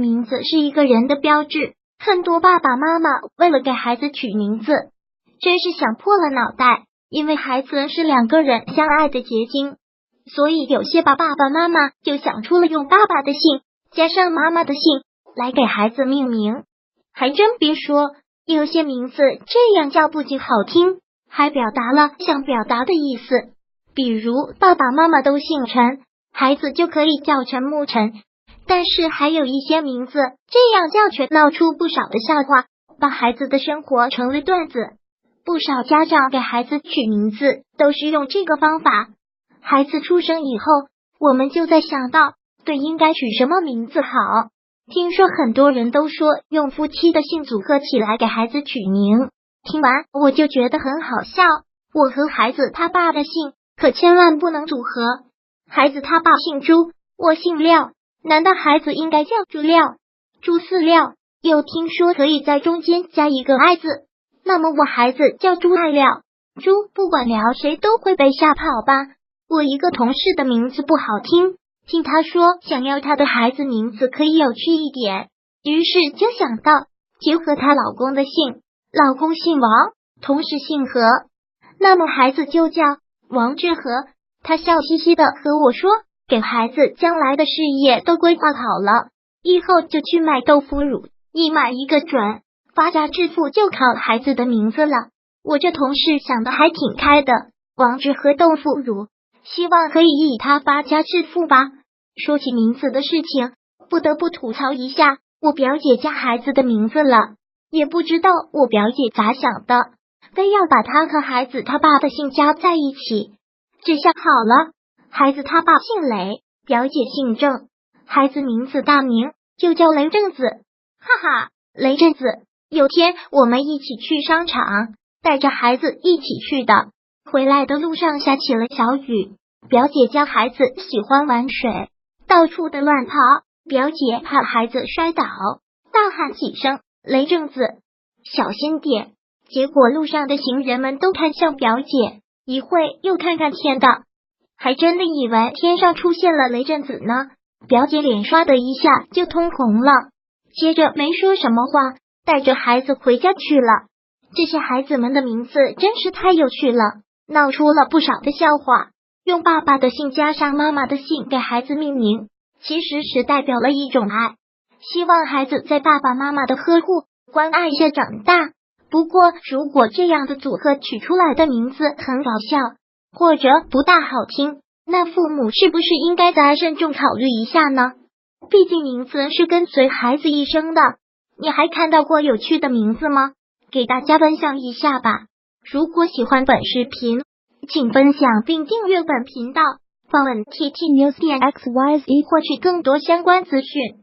名字是一个人的标志，很多爸爸妈妈为了给孩子取名字，真是想破了脑袋。因为孩子是两个人相爱的结晶，所以有些爸爸妈妈就想出了用爸爸的姓加上妈妈的姓来给孩子命名。还真别说，有些名字这样叫不仅好听，还表达了想表达的意思。比如爸爸妈妈都姓陈，孩子就可以叫陈沐晨。但是还有一些名字这样叫却闹出不少的笑话，把孩子的生活成了段子。不少家长给孩子取名字都是用这个方法。孩子出生以后，我们就在想到，对，应该取什么名字好。听说很多人都说用夫妻的姓组合起来给孩子取名，听完我就觉得很好笑。我和孩子他爸的姓可千万不能组合。孩子他爸姓朱，我姓廖，难道孩子应该叫朱廖、朱四廖？又听说可以在中间加一个爱字，那么我孩子叫朱爱廖。朱不管聊谁都会被吓跑吧。我一个同事的名字不好听，听他说想要他的孩子名字可以有趣一点，于是就想到结合她老公的姓，老公姓王，同时姓何，那么孩子就叫王致和。他笑嘻嘻的和我说，给孩子将来的事业都规划好了，以后就去卖豆腐乳，一买一个准，发家致富就靠孩子的名字了。我这同事想的还挺开的，王致和豆腐乳，希望可以以他发家致富吧。说起名字的事情，不得不吐槽一下我表姐家孩子的名字了，也不知道我表姐咋想的，非要把他和孩子他爸的姓加在一起。这下好了，孩子他爸姓雷，表姐姓郑，孩子名字大名就叫雷震子。哈哈，雷震子。有天我们一起去商场，带着孩子一起去的，回来的路上下起了小雨，表姐家孩子喜欢玩水，到处的乱跑，表姐怕孩子摔倒，大喊几声雷震子小心点，结果路上的行人们都看向表姐，一会又看看天的，还真的以为天上出现了雷震子呢。表姐脸刷的一下就通红了，接着没说什么话，带着孩子回家去了。这些孩子们的名字真是太有趣了，闹出了不少的笑话。用爸爸的姓加上妈妈的姓给孩子命名，其实是代表了一种爱，希望孩子在爸爸妈妈的呵护关爱下长大。不过如果这样的组合取出来的名字很搞笑，或者不大好听，那父母是不是应该再慎重考虑一下呢？毕竟名字是跟随孩子一生的。你还看到过有趣的名字吗？给大家分享一下吧。如果喜欢本视频，请分享并订阅本频道，访问 ttnews.xyz 获取更多相关资讯。